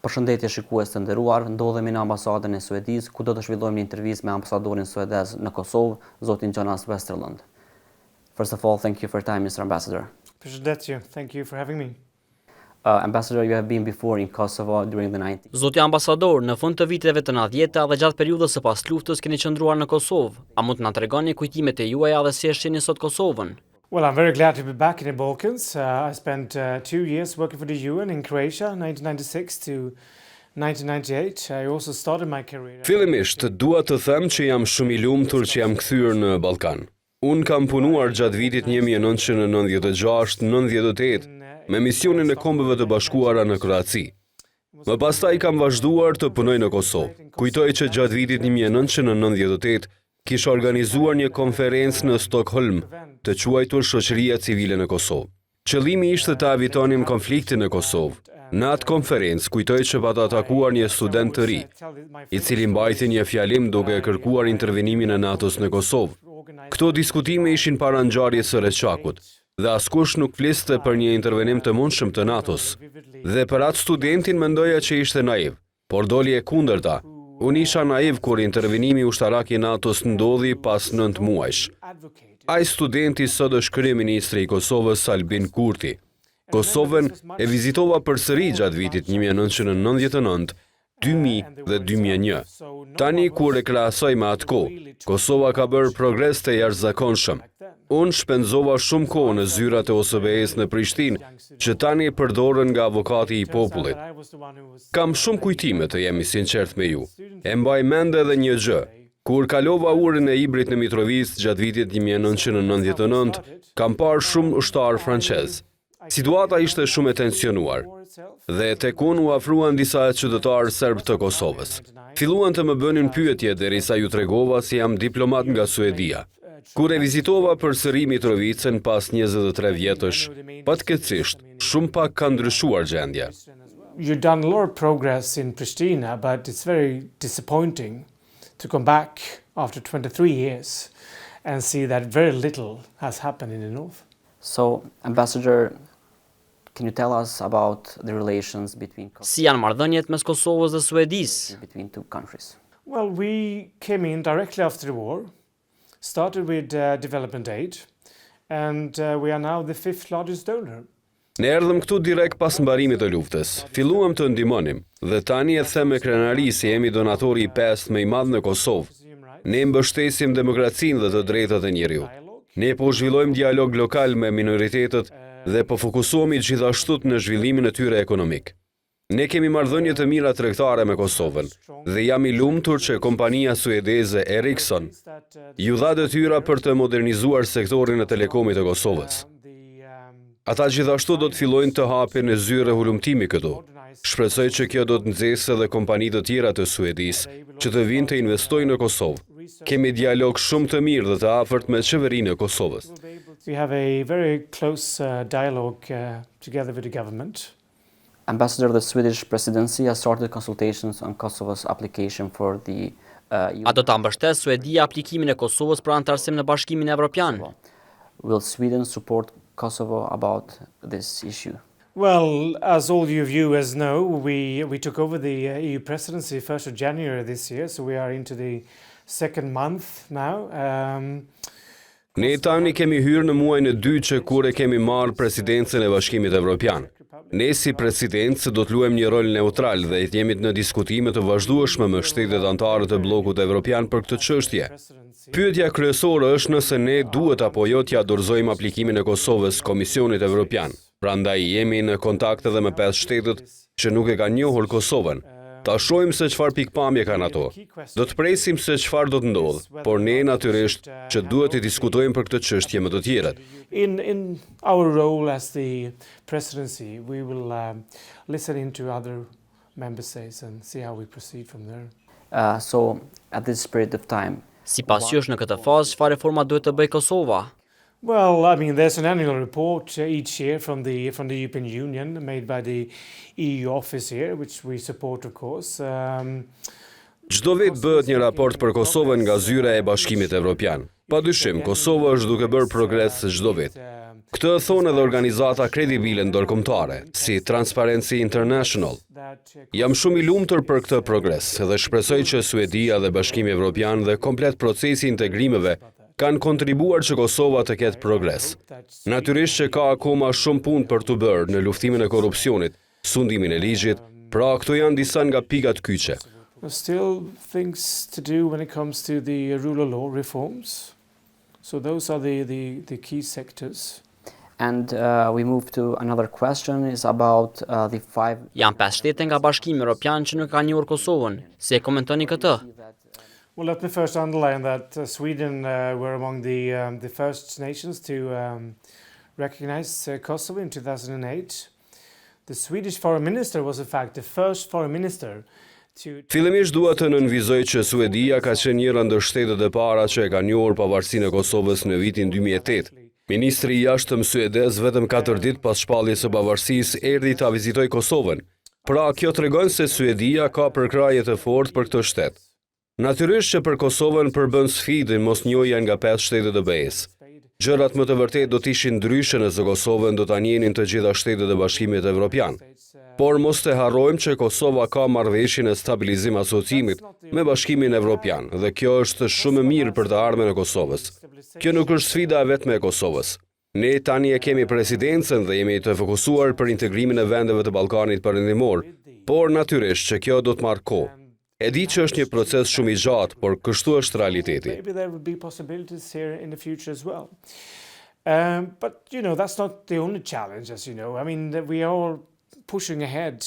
Përshëndetje shikues të nderuar, ndodhemi në ambasadën e Suedisë, ku do të zhvillojmë një intervistë me ambasadorin suedez në Kosovë, zotin Jonas Westerlund. First of all, thank you for your time, Mr. Ambassador. Përshëndetje, thank you for having me. Ambassador, you have been before in Kosovo during the 90s. Zoti ambasador, në fund të viteve të 90-ta dhe gjatë periudhës së pas luftës keni qëndruar në Kosovë. A mund të na tregoni kujtimet e juaja dhe si e shihni sot Kosovën? Well, I'm very glad to be back in the Balkans. I spent 2 years working for the UN in Croatia, 1996 to 1998. I also started my career. Fillimisht, dua të them që jam shumë i lumtur që jam kthyer në Ballkan. Unë kam punuar gjatë vitit 1996-98 me misionin e Kombeve të Bashkuara në Kroaci. Më pastaj kam vazhduar të punoj në Kosovë. Kujtoj që gjatë vitit 1998 kisha organizuar një konferencë në Stockholm të quajtur Shoqëria Civile në Kosovë. Qëllimi ishte të evitonim konfliktin në Kosovë. Në atë konferencë kujtoj që pa të atakuar një student të ri, i cili mbajti një fjalim duke kërkuar intervenimin e NATO-s në Kosovë. Këto diskutime ishin para ngjarjes së Reçakut, dhe askush nuk fliste për një intervenim të mundshëm të NATO-s. Dhe për atë studentin mendoja që ishte naiv, por doli e kundërta. Unë isha naiv kur intervenimi ushtarak i NATO-s ndodhi pas 9 muajsh. Ai studenti sot është kryeministri i Kosovës Albin Kurti. Kosovën e vizitova përsëri gjatë vitit 1999, 2000 dhe 2001. Tani kur e krahasoj me atë kohë, Kosova ka bërë progres të jashtëzakonshëm. Unë shpenzova shumë kohë në zyrat e OSBE-s në Prishtinë, që tani përdoren nga avokati i popullit. Kam shumë kujtime, të jemi sinqert me ju. E mbaj mend edhe një gjë. Kur kalova urin e Ibrit në Mitrovicë gjatë vitit 1999, kam parë shumë ushtarë francez. Situata ishte shumë e tensionuar, dhe tek unë u afruan disa qytetarë serb të Kosovës. Filluan të më bënin pyetje derisa ju tregova se jam diplomat nga Suedia. Kur e vizitova përsëri Mitrovicën pas 23 vjetësh, patjetërisht, shumë pak ka ndryshuar gjendja. You've done a lot of progress in Pristina, but it's very disappointing to come back after 23 years and see that very little has happened in the north. So, Ambassador, can you tell us about the relations between Si janë marrëdhëniet mes Kosovës dhe Suedisë? between two countries? Well, we came in directly after the war, started with development aid, and we are now the 5th largest donor. Ne erdhëm këtu direkt pas mbarimit të luftës. Filluam të ndihmonim dhe tani e them me krenari se jemi donatori i 5 më i madh në Kosovë. Ne mbështesim demokracinë dhe të drejtat e njeriut. Ne po zhvillojmë dialog lokal me minoritetet dhe po fokusohemi gjithashtu në zhvillimin e tyre ekonomik. Ne kemi marrëdhënie të mira tregtare me Kosovën dhe jam i lumtur që kompania suedeze Ericsson ju dha detyra për të modernizuar sektorin e telekomit të Kosovës. Ata gjithashtu do të fillojnë të hapin e zyre hulumtimi këtu. Shpresoj që kjo do të nxjesë edhe kompani të tjera të Suedisë që të vinë të investojnë në Kosovë. Kemi dialog shumë të mirë dhe të afërt me qeverinë e Kosovës. We have a very close dialogue together with the government. Ambassador, the Swedish presidency has started consultations on Kosovo's application for the A do ta mbështesë Suedia aplikimin e Kosovës për antarësim në Bashkimin Evropian? Will Sweden support Kosovo about this issue? Well, as all you viewers know, we took over the EU presidency 1st of January this year, so we are into the second month now. Ne tani kemi hyrë në muajin e dytë që kur e kemi marrë presidencën e Bashkimit Evropian. Ne si presidencë do të luajmë një rol neutral dhe jemi në diskutime të vazhdueshme me shtetet anëtare të bllokut evropian për këtë çështje. Pyetja kryesore është nëse ne duhet apo jo t'ia dorëzojmë aplikimin e Kosovës Komisionit Evropian. Prandaj jemi në kontakt edhe me 5 shtetet që nuk e kanë njohur Kosovën. Ta shohim se çfarë pikpamje kanë ato. Do të presim se çfarë do të ndodhë, por ne natyrisht që duhet të diskutojmë për këtë çështje me të tjerët. In our role as the presidency, we will listen into other member states and see how we proceed from there. So, at this period of time, Sipas jush në këtë fazë, çfarë reforma duhet të bëjë Kosova? Well, I mean, there's an annual report each year from the European Union made by the EU office here, which we support, of course. Çdo vit bëhet një raport për Kosovën nga zyra e Bashkimit Evropian. Padyshim, Kosova është duke bërë progres çdo vit. Këtë thonë edhe organizata kredibile ndërkombëtare, si Transparency International. Jam shumë i lumtur për këtë progres dhe shpresoj që Suedia dhe Bashkimi Evropian dhe komplet procesi i integrimeve kanë kontribuar që Kosova të ketë progres. Natyrisht që ka akoma shumë punë për të bërë në luftimin e korrupsionit, sundimin e ligjit, pra këto janë disa nga pikat kyçe. There's still things to do when it comes to the rule of law reforms. So those are the key sectors. And we move to another question is about the five... Janë 5 shtete nga Bashkimi Evropian që nuk kanë njohur Kosovën. Si e komentoni këtë? Well, let me first underline that Sweden were among the first nations to recognize Kosovo in 2008. The Swedish foreign minister was in fact the first foreign minister to... Fillimisht dua të nënvizoj që Suedia ka qenë njëra ndër shtetet e para që e ka njohur pavarësinë e Kosovës në vitin 2008. Ministri i jashtëm suedez vetëm 4 ditë pas shpalljes së pavarësisë erdhi ta vizitoj Kosovën. Pra, kjo tregon se Suedia ka përkraje të fortë për këtë shtet. Natyrisht që për Kosovën përbën sfidën mosnjohja nga 5 shtetet e BE-s. Gjërat më të vërtetë do të ishin ndryshe nëse Kosovën do ta njenin të gjitha shtetet e Bashkimit Evropian. Por mos të harrojmë që Kosova ka marrëveshjen e stabilizim asociimit me Bashkimin Evropian dhe kjo është shumë e mirë për të ardhmen e Kosovës. Kjo nuk është sfida e vetme e Kosovës. Ne tani e kemi presidencën dhe jemi të fokusuar për integrimin e vendeve të Ballkanit Perëndimor, por natyrisht që kjo do të marrë kohë. E di që është një proces shumë i gjatë, por kështu është realiteti. Maybe there would be possibilities here in the future as well. But, you know, that's not the only challenge, as you know. I mean, we are all pushing ahead.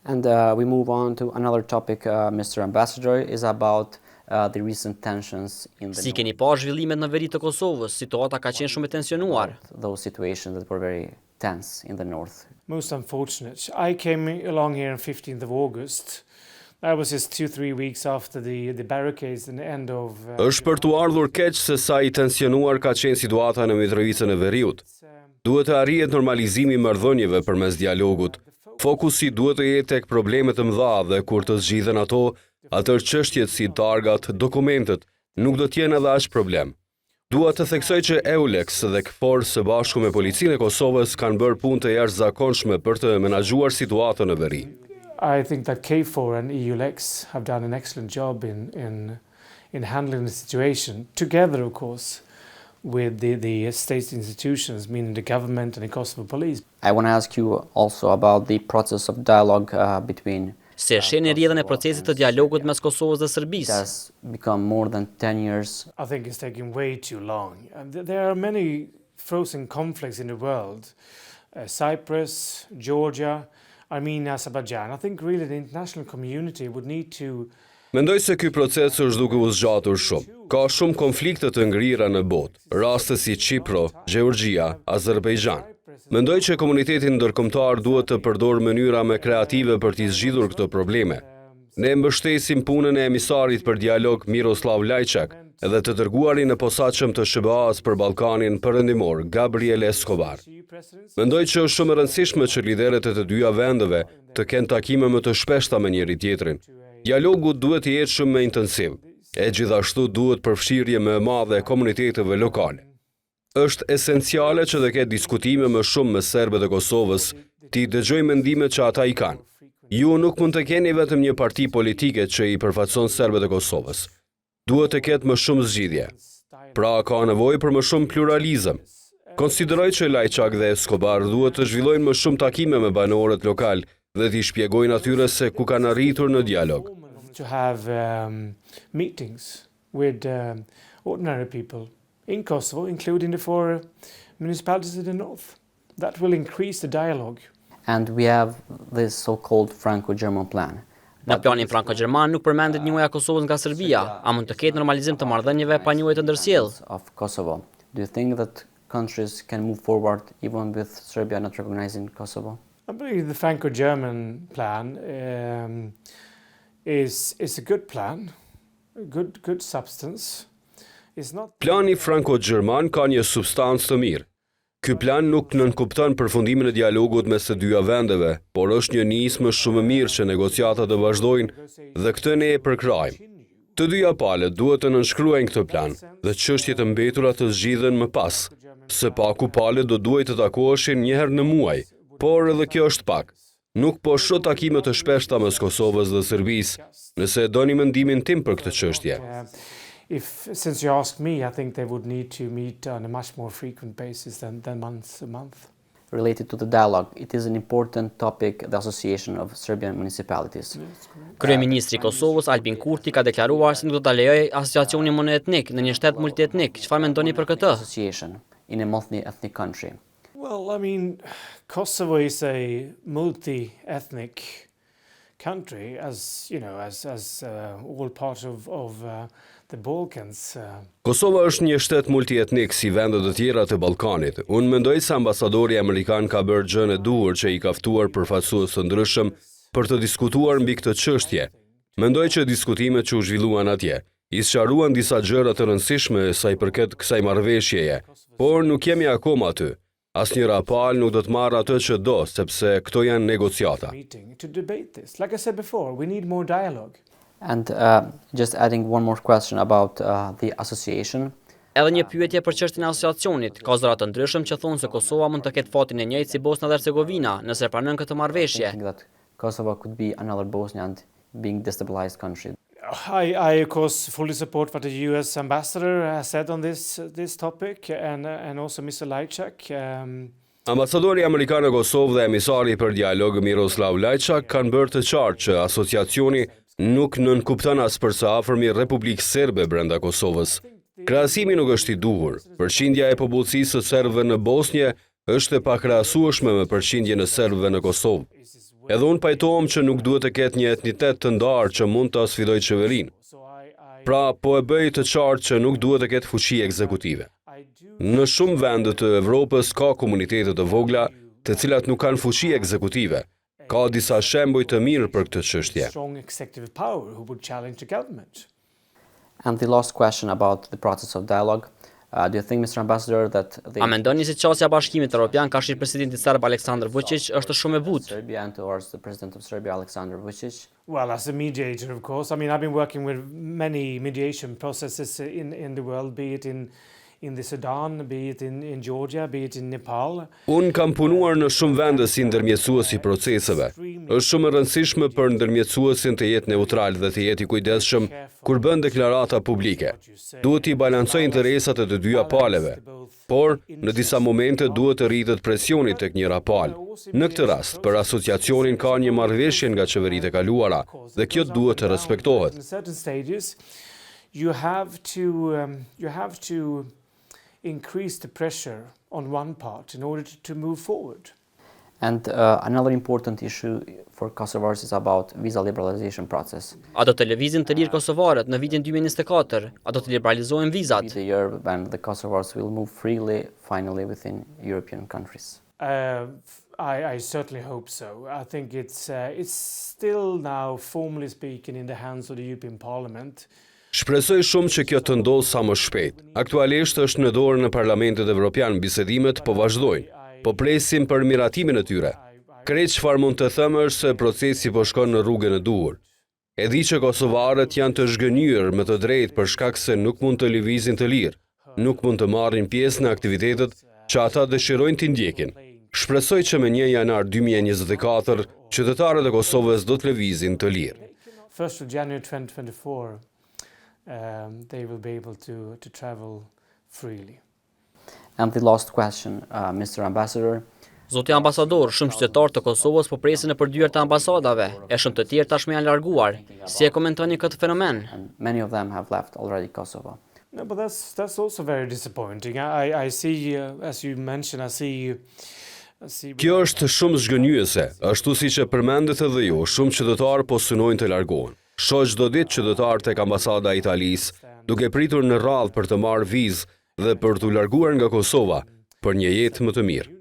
And we move on to another topic, Mr. Ambassador, is about the recent tensions in the Si keni pa zhvillimet në veri të Kosovës, situata ka qenë shumë e tensionuar. those situations that were very tense in the north. Most unfortunate. I came along here on 15th of August. That was just 2-3 weeks after the barricades and the end of... Është për t'u ardhur keq se sa i tensionuar ka qenë situata në Mitrovicën e Veriut. Duhet të arrihet normalizimi i marrëdhënieve përmes dialogut. Fokusi duhet të jetë tek problemet e mëdha dhe kur të zgjidhen ato, atëherë çështjet si targat, dokumentet nuk do të jenë edhe aq problem. Dua të theksoj që EULEX dhe KFOR së bashku me policinë e Kosovës kanë bërë punë të jashtëzakonshme për të menaxhuar situatën në veri. I think that KFOR and EULEX have done an excellent job in handling the situation, together, of course, with the state institutions, meaning the government and the Kosovo police. I want to ask you also about the process of dialogue between... Se sheni rrjedhën e procesit të dialogut mes Kosovës dhe It Serbisë. has become more than 10 years. I think it's taking way too long. And there are many frozen conflicts in the world. Cyprus, Georgia, Armenia, Azerbaijan. I think really the international community would need to... Mendoj se ky proces është duke u zgjatur shumë. Ka shumë konflikte të ngrira në botë, raste si Çipro, Gjeorgjia, Azerbajxhan. Mendoj që komuniteti ndërkombëtar duhet të përdorë mënyra më kreative për të zgjidhur këto probleme. Ne mbështesim punën e emisarit për dialog Miroslav Lajçak edhe të dërguarin e posaçëm të SBA-s për Ballkanin Perëndimor, Gabriel Escobar. Mendoj që është shumë e rëndësishme që liderët e të dyja vendeve të kenë takime më të shpeshta me njëri tjetrin. Dialogu duhet të jetë shumë më intensiv, e gjithashtu duhet përfshirje më e madhe e komuniteteve lokale. Është esenciale që të ketë diskutime më shumë me serbët e Kosovës, ti dëgjoj mendimet që ata i kanë. Ju nuk mund të keni vetëm një parti politike që i përfaqëson serbët e Kosovës. Duhet të ketë më shumë zgjidhje. Pra ka nevojë për më shumë pluralizëm. Konsideroj që Lajçak dhe Escobar duhet të zhvillojnë më shumë takime me banorët lokal dhe t'i shpjegojnë atyre se ku kanë arritur në dialog. To have meetings with ordinary people in Kosovo, including the 4 municipalities in the north. That will increase the dialogue. And we have this so-called Franco-German plan. Në planin franko-gjerman nuk përmendet njohja e Kosovës nga Serbia, a mund të ketë normalizim të marrëdhënieve pa njohje të ndërsjellë. Of Kosovo. Do you think that countries can move forward even with Serbia not recognizing Kosovo? I believe the Franco-German plan is a good plan, a good substance. It's not... Plani franko-gjerman ka një substancë të mirë. Ky plan nuk nënkupton përfundimin e dialogut mes të dyja vendeve, por është një nismë shumë e mirë që negociatat të vazhdojnë dhe këtë ne e përkrajmë. Të dyja palët duhet të nënshkruajnë këtë plan dhe çështjet e mbetura të zgjidhen më pas. Së paku palët do duhet të takoheshin një herë në muaj, por edhe kjo është pak. Nuk po shoh takime të shpeshta mes Kosovës dhe Serbisë, nëse e doni mendimin tim për këtë çështje. Since you ask me, I think they would need to meet on a much more frequent basis than once a month. Related to the dialogue, it is an important topic, the association of Serbian municipalities. Kryeministri i Kosovës Albin Kurti ka deklaruar se nuk do ta lejojë asociacionin monoetnik në një shtet multietnik. Çfarë mendoni për këtë? Association in a multi-ethnic country. Well, I mean, Kosovo is a multi-ethnic country, as you know, as all part of the Balkans. Kosova është një shtet multietnik si vendet e tjera të Ballkanit. Unë mendoj se ambasadori amerikan ka bërë gjën e duhur që i ka ftuar përfaqësues të ndryshëm për të diskutuar mbi këtë çështje. Mendoj që diskutimet që u zhvilluan atje i sqaruan disa gjëra të rëndësishme sa i përket kësaj marrëveshjeje, por nuk jemi akoma aty. Asnjë rapal nuk do të marrë atë që do, sepse këto janë negociata. To debate this. Like I said before, we need more dialogue. And just adding one more question about the association. Edhe një pyetje për çështjen e asociacionit. Ka zëra të ndryshëm që thonë se Kosova mund të ketë fatin e njëjtë si Bosna dhe Hercegovina nëse pranon këtë marrëveshje. I think that Kosovo could be another Bosnia and being destabilized country. I of course fully support what the US ambassador has said on this topic and also Mr. Lajčák. Ambasadori amerikan në Kosovë dhe emisari për dialog Miroslav Lajčák kanë bërë të qartë që asociacioni nuk nënkupton as për së afërmi Republikë Serbe brenda Kosovës. Krahasimi nuk është i duhur. Përqindja e popullsisë së serbëve në Bosnjë është e pakrahasueshme me përqindjen e serbëve në Kosovë. Edhe unë pajtohem që nuk duhet të ketë një etnitet të ndarë që mund të sfidojë qeverinë. Pra, po e bëj të qartë që nuk duhet të ketë fuqi ekzekutive. Në shumë vende të Evropës ka komunitete të vogla, të cilat nuk kanë fuqi ekzekutive. Ka disa shembuj të mirë për këtë çështje. And the last question about the process of dialogue. Do you think, Mr. Ambassador, that A mendoni se çështja e Bashkimit Evropian ka shit presidentit serb Aleksandar Vučić është shumë e butë? Serbia and towards the President of Serbia, Aleksandar Vučić? Well, as a mediator, of course. I mean, I've been working with many mediation processes in the world, be it in the Sudan, be it in Georgia, be it in Nepal. Unë kam punuar në shumë vende si ndërmjetësues i proceseve. Është shumë e rëndësishme për ndërmjetësuesin të jetë neutral dhe të jetë i kujdesshëm kur bën deklarata publike. Duhet i balancojë interesat e të dyja palëve, por në disa momente duhet të rritet presioni tek njëra palë. Në këtë rast, për asociacionin ka një marrëveshje nga qeveritë e kaluara dhe kjo duhet të respektohet. You have to increase the pressure on one part in order to move forward. And another important issue for Kosovars is about visa liberalization process. A do të lëvizin të lirë kosovarët në vitin 2024? A do të liberalizohen vizat? The year when the Kosovars will move freely, finally, within European countries. I certainly hope so. I think it's still now, formally speaking, in the hands of the European Parliament. Shpresoj shumë që kjo të ndodhë sa më shpejt. Aktualisht është në dorën e Parlamentit Evropian, bisedimet po vazhdojnë, po presim për miratimin e tyre. Krejt çfarë mund të them është se procesi po shkon në rrugën e duhur. E di që kosovarët janë të zhgënjur me të drejtë për shkak se nuk mund të lëvizin të lirë, nuk mund të marrin pjesë në aktivitetet që ata dëshirojnë të ndjekin. Shpresoj që me 1 janar 2024 qytetarët e Kosovës do të lëvizin të lirë. 1st of January 2024. They will be able to travel freely. And the last question, Mr. Ambassador. Zoti ambasador, shumë qytetarë të Kosovës po presin nëpër dyert të ambasadave, e shumë të tjerë tashmë janë larguar. Si e komentoni këtë fenomen? And many of them have left already Kosovo. No, but that's also very disappointing. I see, as you mentioned, I see. Kjo është shumë zhgënjyese, ashtu siç e përmendet edhe ju, shumë qytetarë po synojnë të largohen. Shoh çdo ditë qytetarë tek ambasada e Italisë, duke pritur në radhë për të marrë vizë dhe për t'u larguar nga Kosova për një jetë më të mirë.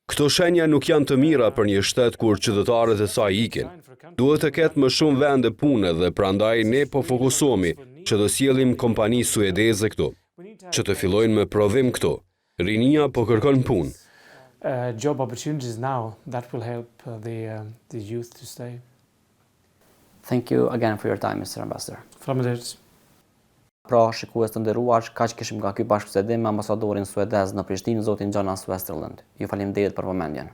Këto shenja nuk janë të mira për një shtet kur qytetarët e saj ikin. Duhet të ketë më shumë vende pune dhe prandaj ne po fokusohemi që të sjellim kompani suedeze këtu, që të fillojnë me prodhim këtu. Rinia po kërkon punë. Job opportunities now that will help the youth to stay. Thank you again for your time, Mr. Ambassador. Faleminderit. Pra, shikues të nderuar, kaq kishim nga ky bashkëbisedim me ambasadorin suedez në Prishtinë, zotin Jonas Westerlund. Ju faleminderit për vëmendjen.